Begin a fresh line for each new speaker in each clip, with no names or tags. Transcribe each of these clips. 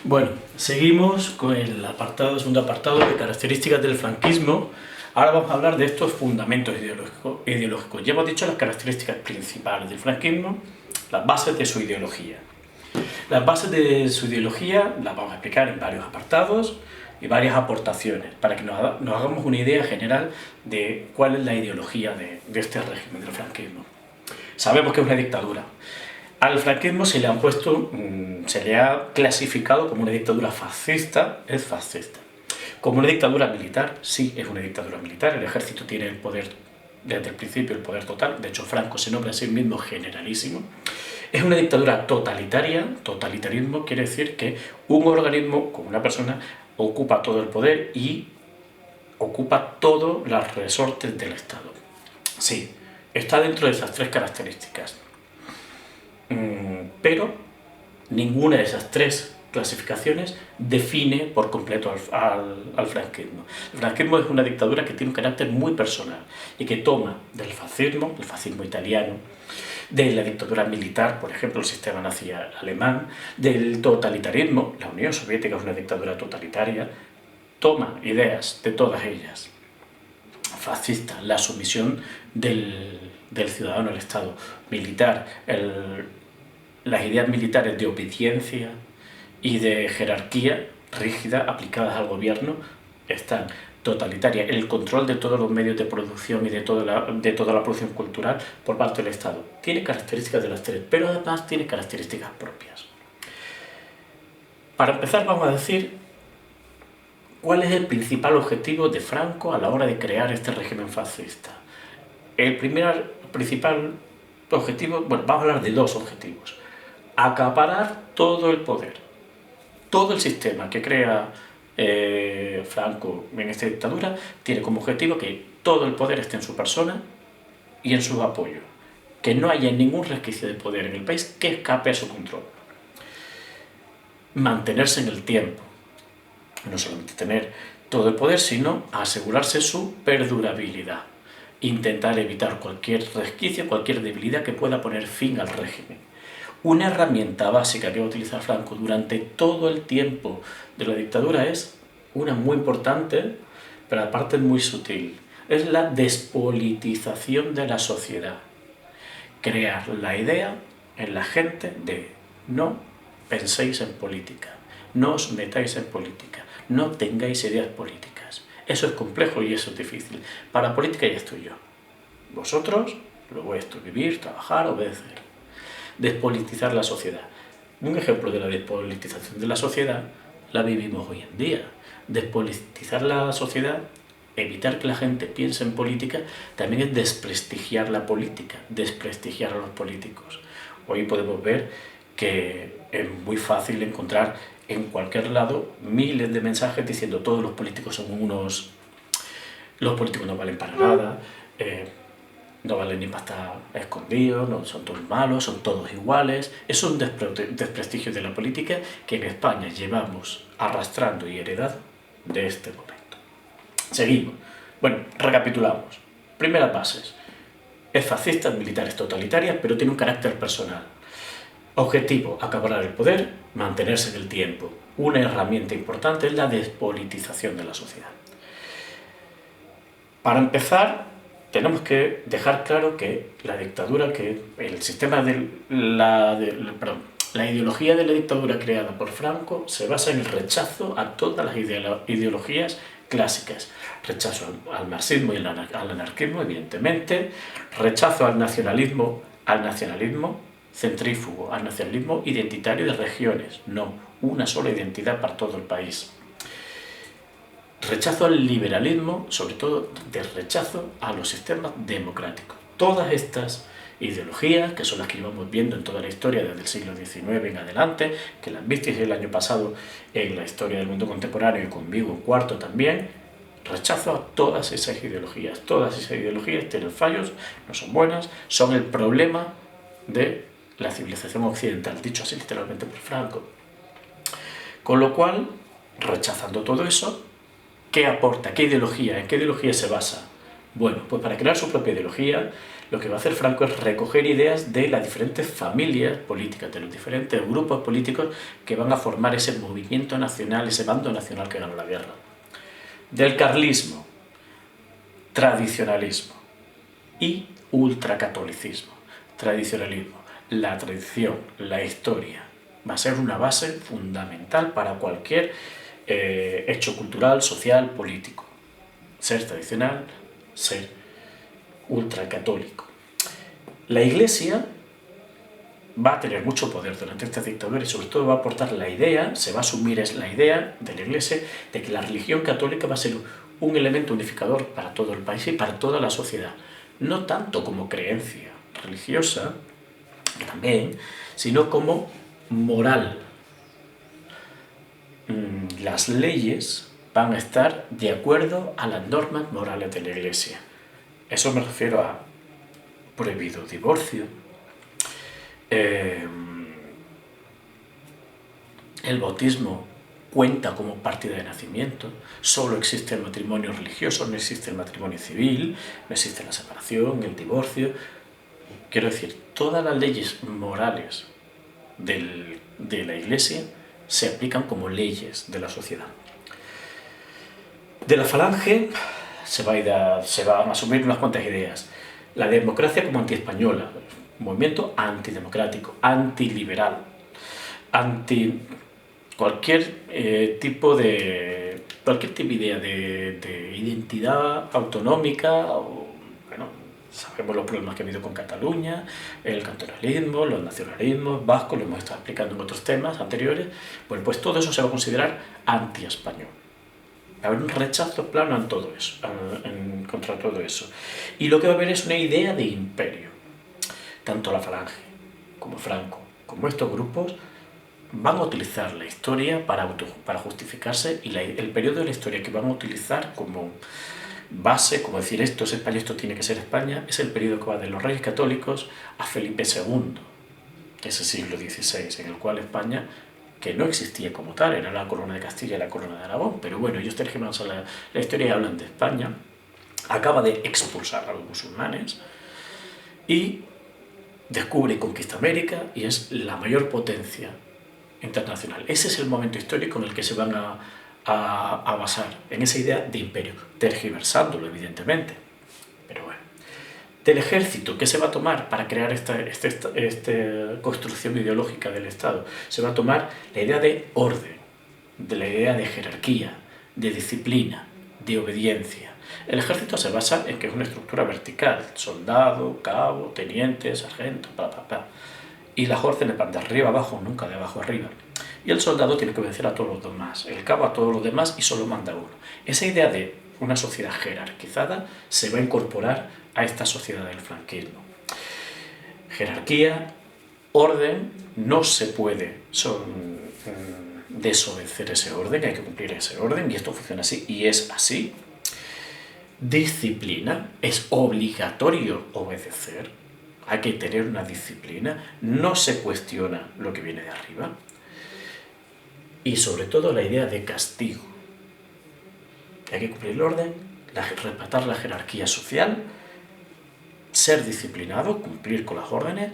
Bueno, seguimos con el segundo apartado de características del franquismo. Ahora vamos a hablar de estos fundamentos ideológicos. Ya hemos dicho las características principales del franquismo, las bases de su ideología. Las bases de su ideología las vamos a explicar en varios apartados y varias aportaciones para que nos hagamos una idea general de cuál es la ideología de este régimen del franquismo. Sabemos que es una dictadura. Al franquismo se le ha clasificado como una dictadura fascista, es fascista. Como una dictadura militar, sí, es una dictadura militar, el ejército tiene el poder, desde el principio el poder total, de hecho Franco se nombra a sí mismo generalísimo. Es una dictadura totalitaria, totalitarismo quiere decir que un organismo con una persona ocupa todo el poder y ocupa todos los resortes del Estado. Sí, está dentro de esas tres características. Pero ninguna de esas tres clasificaciones define por completo al franquismo. El franquismo es una dictadura que tiene un carácter muy personal y que toma del fascismo, el fascismo italiano, de la dictadura militar, por ejemplo, el sistema nazi alemán, del totalitarismo, la Unión Soviética es una dictadura totalitaria, toma ideas de todas ellas. Fascista, la sumisión del ciudadano al Estado, militar, las ideas militares de obediencia y de jerarquía rígida aplicadas al gobierno están totalitaria, el control de todos los medios de producción y de toda la producción cultural por parte del Estado. Tiene características de las tres, pero además tiene características propias. Para empezar vamos a decir cuál es el principal objetivo de Franco a la hora de crear este régimen fascista. El principal objetivo, bueno, vamos a hablar de dos objetivos. Acaparar todo el poder. Todo el sistema que crea Franco en esta dictadura tiene como objetivo que todo el poder esté en su persona y en sus apoyos. Que no haya ningún resquicio de poder en el país que escape a su control. Mantenerse en el tiempo. No solamente tener todo el poder, sino asegurarse su perdurabilidad. Intentar evitar cualquier resquicio, cualquier debilidad que pueda poner fin al régimen. Una herramienta básica que va a utilizar Franco durante todo el tiempo de la dictadura es una muy importante, pero aparte muy sutil. Es la despolitización de la sociedad. Crear la idea en la gente de no penséis en política, no os metáis en política, no tengáis ideas políticas. Eso es complejo y eso es difícil. Para política ya estoy yo. Vosotros lo vuestro, vivir, trabajar, obedecer. Despolitizar la sociedad. Un ejemplo de la despolitización de la sociedad la vivimos hoy en día. Despolitizar la sociedad, evitar que la gente piense en política, también es desprestigiar la política, desprestigiar a los políticos. Hoy podemos ver que es muy fácil encontrar en cualquier lado miles de mensajes diciendo todos los políticos son los políticos no valen para nada, no valen ni para estar escondidos, no, son todos malos, son todos iguales. Es un desprestigio de la política que en España llevamos arrastrando y heredado de este momento. Seguimos. Bueno, recapitulamos. Primeras bases. Es fascista, militar, es totalitaria, pero tiene un carácter personal. Objetivo, acaparar el poder, mantenerse en el tiempo. Una herramienta importante es la despolitización de la sociedad. Para empezar, tenemos que dejar claro que la dictadura, que el sistema la ideología de la dictadura creada por Franco se basa en el rechazo a todas las ideologías clásicas. Rechazo al marxismo y al anarquismo, evidentemente. Rechazo al nacionalismo centrífugo, al nacionalismo identitario de regiones. No, una sola identidad para todo el país. Rechazo al liberalismo, sobre todo de rechazo a los sistemas democráticos. Todas estas ideologías, que son las que llevamos viendo en toda la historia desde el siglo XIX en adelante, que las visteis el año pasado en la historia del mundo contemporáneo y conmigo en cuarto también, rechazo a todas esas ideologías. Todas esas ideologías tienen fallos, no son buenas, son el problema de la civilización occidental, dicho así literalmente por Franco. Con lo cual, rechazando todo eso, ¿qué aporta? ¿Qué ideología? ¿En qué ideología se basa? Bueno, pues para crear su propia ideología, lo que va a hacer Franco es recoger ideas de las diferentes familias políticas, de los diferentes grupos políticos que van a formar ese movimiento nacional, ese bando nacional que ganó la guerra. Del carlismo, tradicionalismo y ultracatolicismo. Tradicionalismo, la tradición, la historia, va a ser una base fundamental para cualquier hecho cultural, social, político. Ser tradicional, ser ultracatólico. La Iglesia va a tener mucho poder durante esta dictadura y sobre todo va a aportar la idea, se va a asumir es la idea de la Iglesia de que la religión católica va a ser un elemento unificador para todo el país y para toda la sociedad. No tanto como creencia religiosa, que también, sino como moral. Las leyes van a estar de acuerdo a las normas morales de la Iglesia. Eso me refiero a prohibido divorcio, el bautismo cuenta como partida de nacimiento, solo existe el matrimonio religioso, no existe el matrimonio civil, no existe la separación, el divorcio. Quiero decir, todas las leyes morales de la Iglesia se aplican como leyes de la sociedad. De la Falange se van a asumir unas cuantas ideas. La democracia como antiespañola, movimiento antidemocrático, antiliberal, anti cualquier tipo de idea de identidad autonómica. Bueno, sabemos los problemas que ha habido con Cataluña, el cantonalismo, los nacionalismos vascos, lo hemos estado explicando en otros temas anteriores. Bueno, pues todo eso se va a considerar anti-español. Va a haber un rechazo plano en todo eso, contra todo eso. Y lo que va a haber es una idea de imperio. Tanto la Falange como Franco, como estos grupos, van a utilizar la historia para justificarse y el periodo de la historia que van a utilizar como base, como decir esto es España, esto tiene que ser España, es el periodo que va de los Reyes Católicos a Felipe II, ese siglo XVI, en el cual España, que no existía como tal, era la corona de Castilla y la corona de Aragón, pero bueno, ellos tergiversan la historia y hablan de España, acaba de expulsar a los musulmanes y descubre y conquista América y es la mayor potencia internacional. Ese es el momento histórico en el que se van a basar, en esa idea de imperio, tergiversándolo evidentemente, pero bueno. Del ejército, ¿qué se va a tomar para crear esta construcción ideológica del Estado? Se va a tomar la idea de orden, de la idea de jerarquía, de disciplina, de obediencia. El ejército se basa en que es una estructura vertical, soldado, cabo, teniente, sargento, y las órdenes van de arriba abajo, nunca de abajo arriba. Y el soldado tiene que obedecer a todos los demás, el cabo a todos los demás y solo manda uno. Esa idea de una sociedad jerarquizada se va a incorporar a esta sociedad del franquismo. Jerarquía, orden, no se puede desobedecer ese orden, hay que cumplir ese orden y esto funciona así y es así. Disciplina, es obligatorio obedecer, hay que tener una disciplina, no se cuestiona lo que viene de arriba. Y sobre todo la idea de castigo. Hay que cumplir el orden, respetar la jerarquía social, ser disciplinado, cumplir con las órdenes,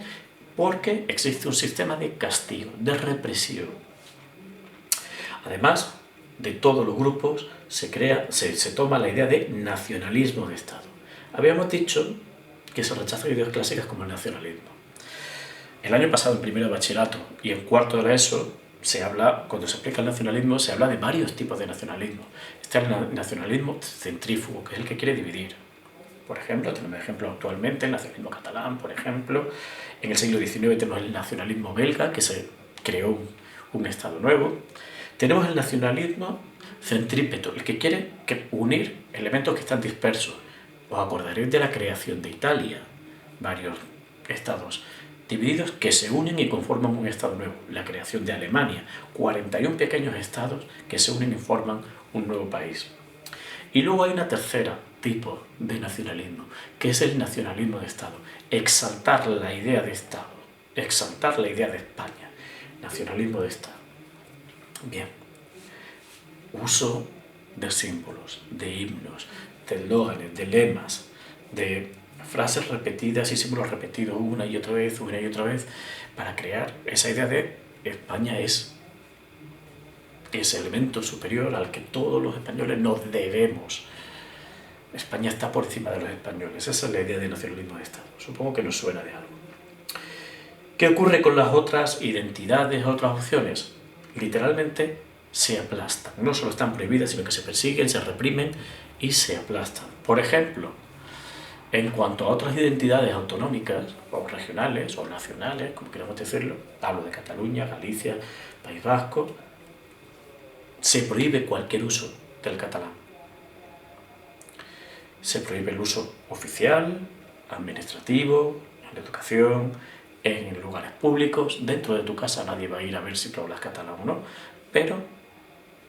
porque existe un sistema de castigo, de represión. Además, de todos los grupos se toma la idea de nacionalismo de Estado. Habíamos dicho que se rechazan ideas clásicas como el nacionalismo. El año pasado, en primero de bachillerato y en cuarto de la ESO, cuando se explica el nacionalismo, se habla de varios tipos de nacionalismo. Está el nacionalismo centrífugo, que es el que quiere dividir. Por ejemplo, tenemos ejemplos actualmente, el nacionalismo catalán, por ejemplo. En el siglo XIX tenemos el nacionalismo belga, que se creó un Estado nuevo. Tenemos el nacionalismo centrípeto, el que quiere unir elementos que están dispersos. Os acordaréis de la creación de Italia, varios estados divididos que se unen y conforman un estado nuevo. La creación de Alemania, 41 pequeños estados que se unen y forman un nuevo país. Y luego hay una tercera tipo de nacionalismo, que es el nacionalismo de Estado. Exaltar la idea de Estado, exaltar la idea de España. Nacionalismo de Estado. Bien. Uso de símbolos, de himnos, de eslóganes, de lemas, de frases repetidas y símbolos repetidos una y otra vez, para crear esa idea de España es ese elemento superior al que todos los españoles nos debemos. España está por encima de los españoles. Esa es la idea de nacionalismo de Estado. Supongo que nos suena de algo. ¿Qué ocurre con las otras identidades, otras opciones? Literalmente se aplastan. No solo están prohibidas, sino que se persiguen, se reprimen y se aplastan. Por ejemplo, en cuanto a otras identidades autonómicas, o regionales, o nacionales, como queramos decirlo, hablo de Cataluña, Galicia, País Vasco, se prohíbe cualquier uso del catalán. Se prohíbe el uso oficial, administrativo, en la educación, en lugares públicos. Dentro de tu casa nadie va a ir a ver si tú hablas catalán o no, pero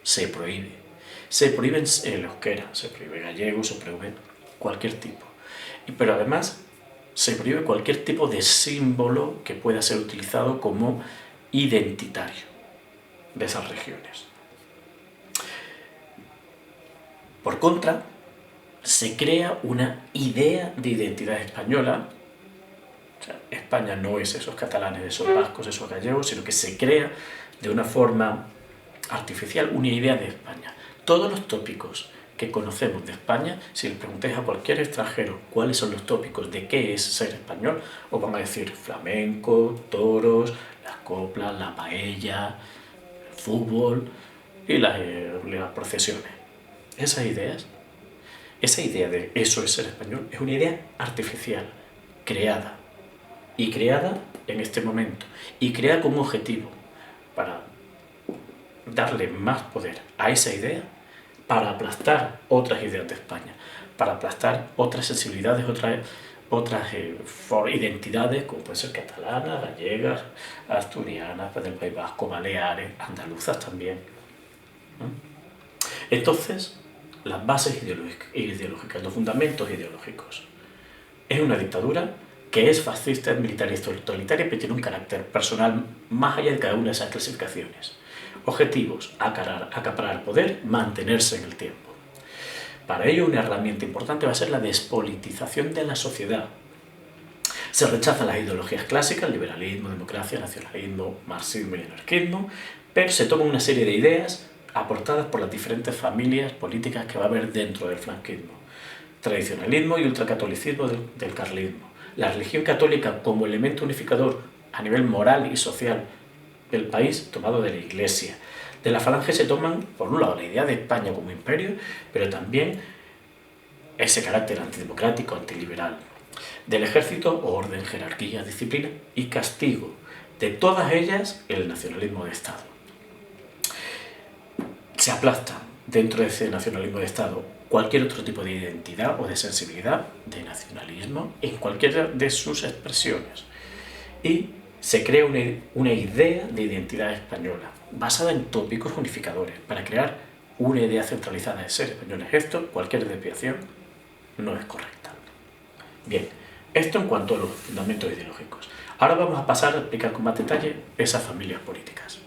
se prohíbe. Se prohíbe el euskera, se prohíbe gallego, se prohíbe cualquier tipo. Pero además se prohíbe cualquier tipo de símbolo que pueda ser utilizado como identitario de esas regiones. Por contra, se crea una idea de identidad española. O sea, España no es esos catalanes, esos vascos, esos gallegos, sino que se crea de una forma artificial una idea de España. Todos los tópicos que conocemos de España, si le preguntáis a cualquier extranjero cuáles son los tópicos de qué es ser español, os van a decir flamenco, toros, las coplas, la paella, el fútbol y las procesiones. Esa idea de eso es ser español es una idea artificial, creada en este momento y creada con un objetivo para darle más poder a esa idea, para aplastar otras ideas de España, para aplastar otras sensibilidades, otras identidades, como pueden ser catalanas, gallegas, asturianas, del País Vasco, baleares, andaluzas también. Entonces, las bases ideológicas, los fundamentos ideológicos. Es una dictadura que es fascista, es militarista, totalitaria, pero tiene un carácter personal más allá de cada una de esas clasificaciones. Objetivos: acaparar el poder, mantenerse en el tiempo. Para ello, una herramienta importante va a ser la despolitización de la sociedad. Se rechazan las ideologías clásicas, liberalismo, democracia, nacionalismo, marxismo y anarquismo, pero se toman una serie de ideas aportadas por las diferentes familias políticas que va a haber dentro del franquismo. Tradicionalismo y ultracatolicismo del carlismo. La religión católica como elemento unificador a nivel moral y social del país, tomado de la Iglesia. De la Falange se toman, por un lado, la idea de España como imperio, pero también ese carácter antidemocrático, antiliberal. Del ejército, orden, jerarquía, disciplina y castigo. De todas ellas, el nacionalismo de Estado. Se aplasta dentro de ese nacionalismo de Estado cualquier otro tipo de identidad o de sensibilidad, de nacionalismo, en cualquiera de sus expresiones. Y se crea una idea de identidad española, basada en tópicos unificadores, para crear una idea centralizada de ser españoles. Esto, cualquier desviación, no es correcta. Bien, esto en cuanto a los fundamentos ideológicos. Ahora vamos a pasar a explicar con más detalle esas familias políticas.